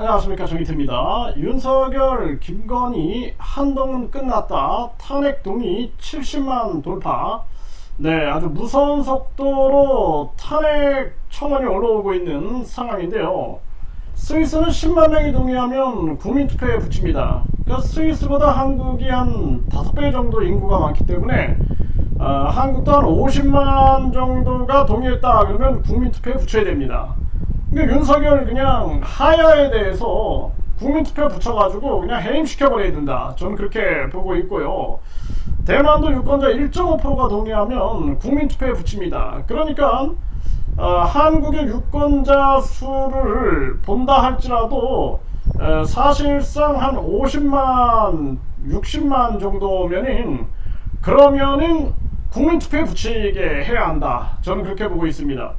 안녕하십니까, 정의태입니다. 윤석열, 김건희, 한동훈 끝났다. 탄핵 동의 70만 돌파. 네, 아주 무서운 속도로 탄핵 청원이 올라오고 있는 상황인데요. 스위스는 10만 명이 동의하면 국민투표에 붙입니다. 그러니까 스위스보다 한국이 한 5배 정도 인구가 많기 때문에 한국도 한 50만 정도가 동의했다 그러면 국민투표에 붙여야 됩니다. 근데 윤석열 그냥 하야에 대해서 국민투표 붙여가지고 그냥 해임시켜버려야 된다. 저는 그렇게 보고 있고요. 대만도 유권자 1.5%가 동의하면 국민투표에 붙입니다. 그러니까 한국의 유권자 수를 본다 할지라도 사실상 한 50만, 60만 정도면은 그러면은 국민투표에 붙이게 해야 한다. 저는 그렇게 보고 있습니다.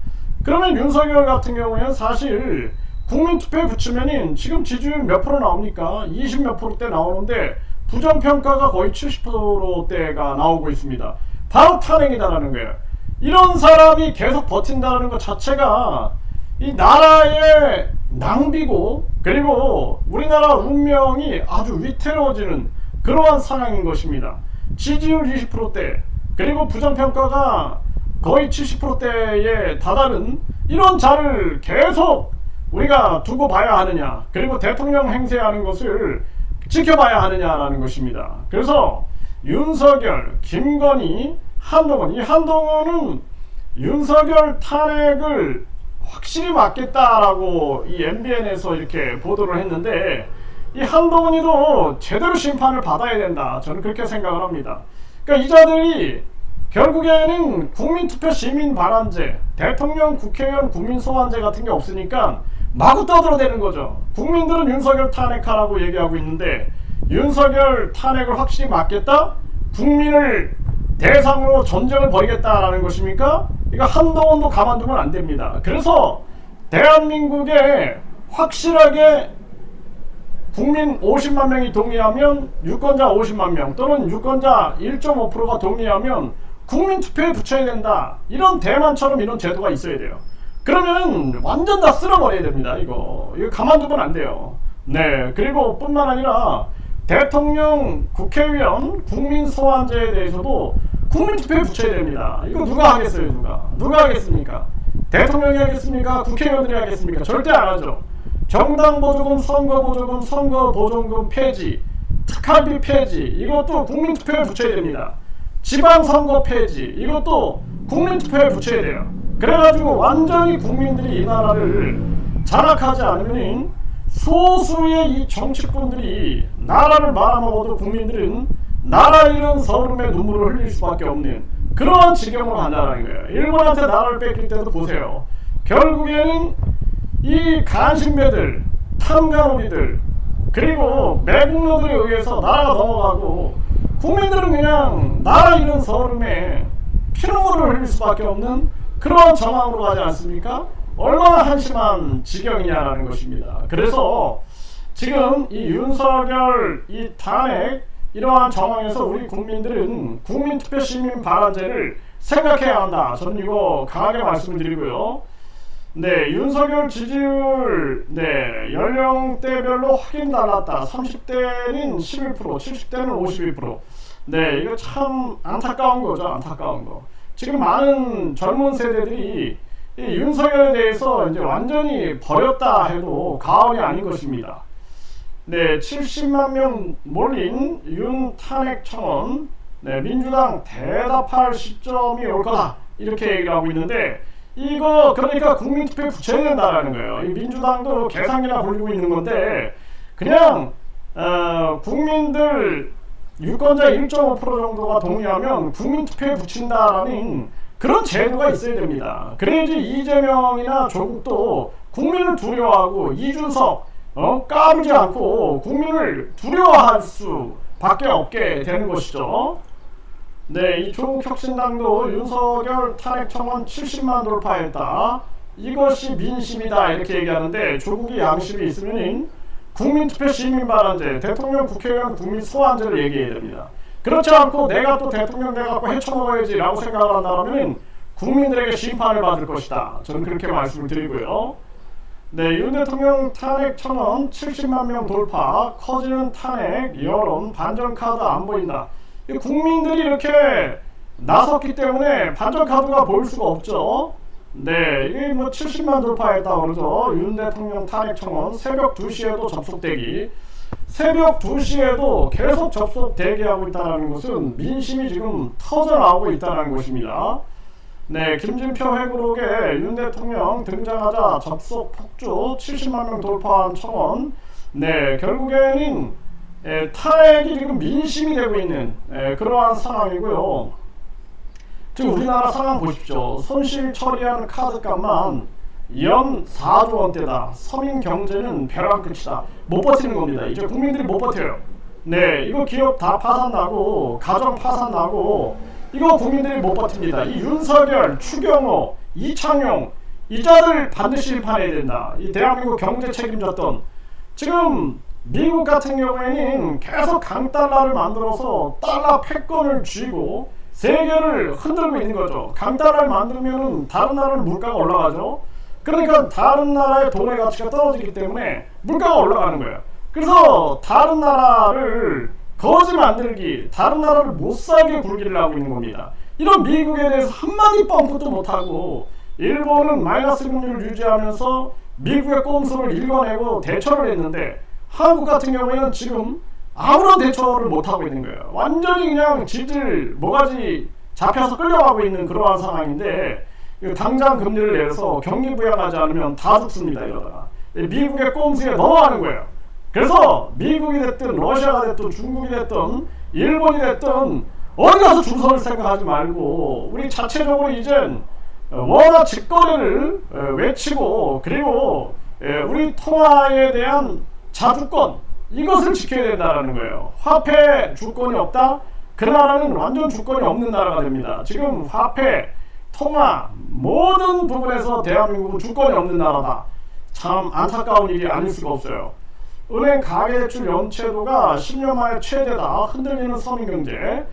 그러면 윤석열 같은 경우에는 사실 국민투표에 붙이면은 지금 지지율 몇 프로 나옵니까? 20 몇 프로대 나오는데 부정평가가 거의 70%대가 나오고 있습니다. 바로 탄핵이다라는 거예요. 이런 사람이 계속 버틴다는 것 자체가 이 나라의 낭비고, 그리고 우리나라 운명이 아주 위태로워지는 그러한 상황인 것입니다. 지지율 20%대, 그리고 부정평가가 거의 70%대에 다다른 이런 자를 계속 우리가 두고 봐야 하느냐, 그리고 대통령 행세하는 것을 지켜봐야 하느냐라는 것입니다. 그래서 윤석열, 김건희, 한동훈, 이 한동훈은 윤석열 탄핵을 확실히 막겠다라고 이 MBN에서 이렇게 보도를 했는데, 이 한동훈이도 제대로 심판을 받아야 된다. 저는 그렇게 생각을 합니다. 그러니까 이 자들이 결국에는 국민투표 시민반환제, 대통령, 국회의원, 국민소환제 같은 게 없으니까 마구 떠들어대는 거죠. 국민들은 윤석열 탄핵하라고 얘기하고 있는데 윤석열 탄핵을 확실히 막겠다? 국민을 대상으로 전쟁을 벌이겠다라는 것입니까? 이거 한동훈도 가만두면 안 됩니다. 그래서 대한민국에 확실하게 국민 50만 명이 동의하면, 유권자 50만 명 또는 유권자 1.5%가 동의하면 국민투표에 붙여야 된다. 이런 대만처럼 이런 제도가 있어야 돼요. 그러면은 완전 다 쓸어버려야 됩니다. 이거 가만두면 안 돼요. 네, 그리고 뿐만 아니라 대통령, 국회의원, 국민소환제에 대해서도 국민투표에 붙여야 됩니다. 이거 누가 하겠어요? 누가 하겠습니까? 대통령이 하겠습니까? 국회의원들이 하겠습니까? 절대 안 하죠. 정당보조금, 선거보조금, 선거보조금 폐지, 특활비 폐지, 이것도 국민투표에 붙여야 됩니다. 지방선거 폐지, 이것도 국민투표에 붙여야 돼요. 그래가지고 완전히 국민들이 이 나라를 장악하지 않으면 소수의 이 정치꾼들이 나라를 말아먹어도 국민들은 나라 잃은 서름의 눈물을 흘릴 수밖에 없는 그러한 지경으로 간다는 거예요. 일본한테 나라를 뺏길 때도 보세요. 결국에는 이 간신배들, 탐관오리들, 그리고 매국노들에 의해서 나라가 넘어가고 국민들은 그냥 나라 잃은 서름에 피눈물을 흘릴 수밖에 없는 그런 정황으로 가지 않습니까? 얼마나 한심한 지경이냐라는 것입니다. 그래서 지금 이 윤석열 이 탄핵 이러한 정황에서 우리 국민들은 국민투표 시민반환제를 생각해야 한다. 저는 이거 강하게 말씀을 드리고요. 네, 윤석열 지지율, 네, 연령대별로 확인 달랐다. 30대는 11%, 70대는 51%. 네, 이거 참 안타까운 거죠. 안타까운 거. 지금 많은 젊은 세대들이 이 윤석열에 대해서 이제 완전히 버렸다 해도 과언이 아닌 것입니다. 네, 70만 명 몰린 윤 탄핵 청원, 네, 민주당 대답할 시점이 올 거다. 이렇게 얘기를 하고 있는데, 이거 그러니까 국민투표에 붙여야 된다라는 거예요. 이 민주당도 계산기나 굴리고 있는 건데, 그냥 국민들 유권자 1.5% 정도가 동의하면 국민투표에 붙인다라는 그런 제도가 있어야 됩니다. 그래야지 이재명이나 조국도 국민을 두려워하고 이준석 까불지 않고 국민을 두려워할 수밖에 없게 되는 것이죠. 네, 이 조국혁신당도 윤석열 탄핵 청원 70만 돌파했다. 이것이 민심이다 이렇게 얘기하는데, 조국이 양심이 있으면 국민투표 시민반환제, 대통령, 국회의원, 국민소환제를 얘기해야 됩니다. 그렇지 않고 내가 또 대통령 돼갖고 헤쳐먹어야지 라고 생각을 한다면 국민들에게 심판을 받을 것이다. 저는 그렇게 말씀을 드리고요. 네, 윤 대통령 탄핵 청원 70만 명 돌파, 커지는 탄핵, 여론, 반전 카드 안 보인다. 국민들이 이렇게 나섰기 때문에 반전 카드가 보일 수가 없죠. 네, 이게 뭐 70만 돌파했다고 그러죠. 윤 대통령 탄핵 청원 새벽 2시에도 접속되기. 새벽 2시에도 계속 접속 대기하고 있다는 것은 민심이 지금 터져나오고 있다는 것입니다. 네, 김진표 회고록에 윤 대통령 등장하자 접속 폭주 70만 명 돌파한 청원. 네, 결국에는 탄핵이 지금 민심이 되고 있는 그러한 상황이고요. 지금 우리나라 상황 보십시오. 손실 처리한 카드값만 연 4조 원대다. 서민 경제는 벼랑 끝이다. 못 버티는 겁니다. 이제 국민들이 못 버텨요. 네, 이거 기업 다 파산나고 가정 파산나고 이거 국민들이 못 버팁니다. 이 윤석열, 추경호, 이창용 이 자들 반드시 일판해야 된다. 이 대한민국 경제 책임졌던 지금 미국 같은 경우에는 계속 강달러를 만들어서 달러 패권을 쥐고 세계를 흔들고 있는 거죠. 강달러를 만들면은 다른 나라는 물가가 올라가죠. 그러니까 다른 나라의 돈의 가치가 떨어지기 때문에 물가가 올라가는 거예요. 그래서 다른 나라를 거지 만들기, 다른 나라를 못살게 굴기를 하고 있는 겁니다. 이런 미국에 대해서 한마디 뻥끗도 못하고 일본은 마이너스 금리를 유지하면서 미국의 꼼수를 읽어내고 대처를 했는데 한국 같은 경우에는 지금 아무런 대처를 못하고 있는 거예요. 완전히 그냥 지들 뭐가지 잡혀서 끌려가고 있는 그러한 상황인데 당장 금리를 내려서 경기 부양하지 않으면 다 죽습니다. 이러다가 미국의 꼼수에 넘어가는 거예요. 그래서 미국이 됐든 러시아가 됐든 중국이 됐든 일본이 됐든 어디 가서 줄 서를 생각하지 말고 우리 자체적으로 이젠 원화 직거래를 외치고 그리고 우리 통화에 대한 자주권 이것을 지켜야 된다는 거예요. 화폐 주권이 없다? 그 나라는 완전 주권이 없는 나라가 됩니다. 지금 화폐, 통화 모든 부분에서 대한민국은 주권이 없는 나라다. 참 안타까운 일이 아닐 수가 없어요. 은행 가계대출 연체도가 10년 만에 최대다. 흔들리는 서민경제.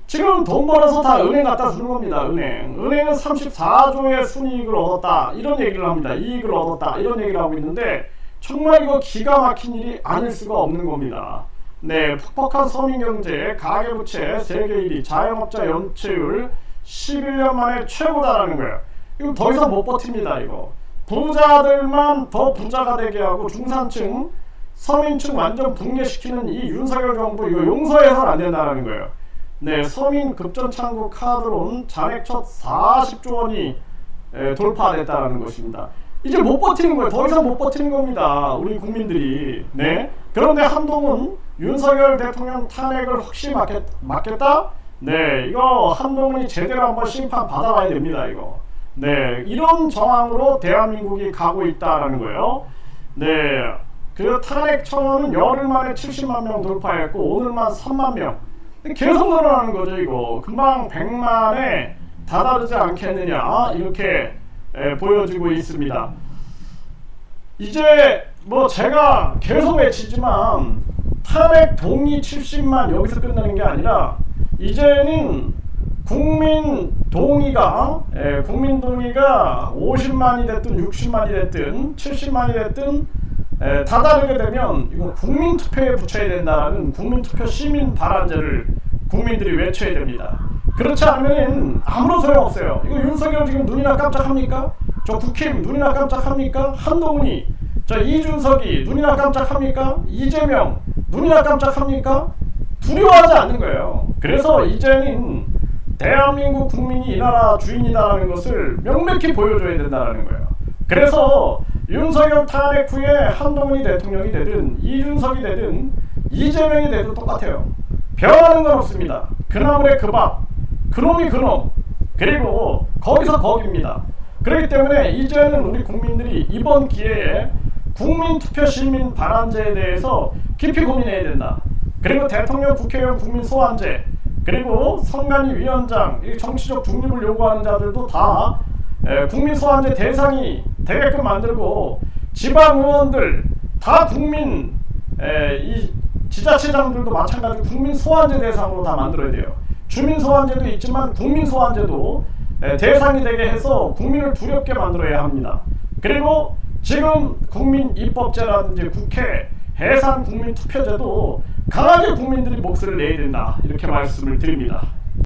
지금 돈 벌어서 다 은행 갖다 주는 겁니다. 은행은 34조의 순이익을 얻었다 이런 얘기를 합니다. 이익을 얻었다 이런 얘기를 하고 있는데 정말 이거 기가 막힌 일이 아닐 수가 없는 겁니다. 네, 퍽퍽한 서민경제, 가계부채 세계 1위, 자영업자 연체율 11년 만에 최고다라는 거예요. 이거 더 이상 못 버팁니다. 이거 부자들만 더 부자가 되게 하고 중산층, 서민층 완전 붕괴시키는 이 윤석열 정부 이거 용서해서는 안 된다는 거예요. 네, 서민 급전창구 카드론 잔액 첫 40조 원이 돌파됐다는 것입니다. 이제 못 버티는 거예요. 더 이상 못 버티는 겁니다. 우리 국민들이. 네. 그런데 한동훈 윤석열 대통령 탄핵을 확실히 막겠다? 네, 이거 한동훈이 제대로 한번 심판 받아봐야 됩니다. 이거. 네, 이런 정황으로 대한민국이 가고 있다라는 거예요. 네, 그 탄핵 청원은 열흘 만에 70만 명 돌파했고 오늘만 3만 명. 계속 늘어나는 거죠. 이거 금방 100만에 다다르지 않겠느냐 이렇게 보여지고 있습니다. 이제 뭐 제가 계속 외치지만 탄핵 동의 70만 여기서 끝나는 게 아니라 이제는 국민 동의가 50만이 됐든 60만이 됐든 70만이 됐든 다다르게 되면 이거 국민투표에 붙여야 된다는 국민투표 시민 발안제를 국민들이 외쳐야 됩니다. 그렇지 않으면 아무런 소용없어요. 이거 윤석열 지금 눈이나 깜짝합니까? 저 국힘 눈이나 깜짝합니까? 한동훈이, 저 이준석이 눈이나 깜짝합니까? 이재명 눈이나 깜짝합니까? 두려워하지 않는 거예요. 그래서 이제는 대한민국 국민이 이 나라 주인이다라는 것을 명백히 보여줘야 된다는 거예요. 그래서 윤석열 탄핵 후에 한동훈이 대통령이 되든 이준석이 되든 이재명이 되든 똑같아요. 변하는 건 없습니다. 그나물의 그밥, 그놈이 그놈, 그리고 거기서 거기입니다. 그렇기 때문에 이제는 우리 국민들이 이번 기회에 국민투표 시민 발안제에 대해서 깊이 고민해야 된다. 그리고 대통령, 국회의원, 국민 소환제, 그리고 선관위 위원장, 정치적 중립을 요구하는 자들도 다 국민 소환제 대상이 되게끔 만들고 지방 의원들 다 국민 이 지자체장들도 마찬가지로 국민 소환제 대상으로 다 만들어야 돼요. 주민 소환제도 있지만 국민 소환제도 대상이 되게 해서 국민을 두렵게 만들어야 합니다. 그리고 지금 국민입법제라든지 국회 해산 국민투표제도 강하게 국민들이 목소리를 내야 된다, 이렇게 말씀을 드립니다.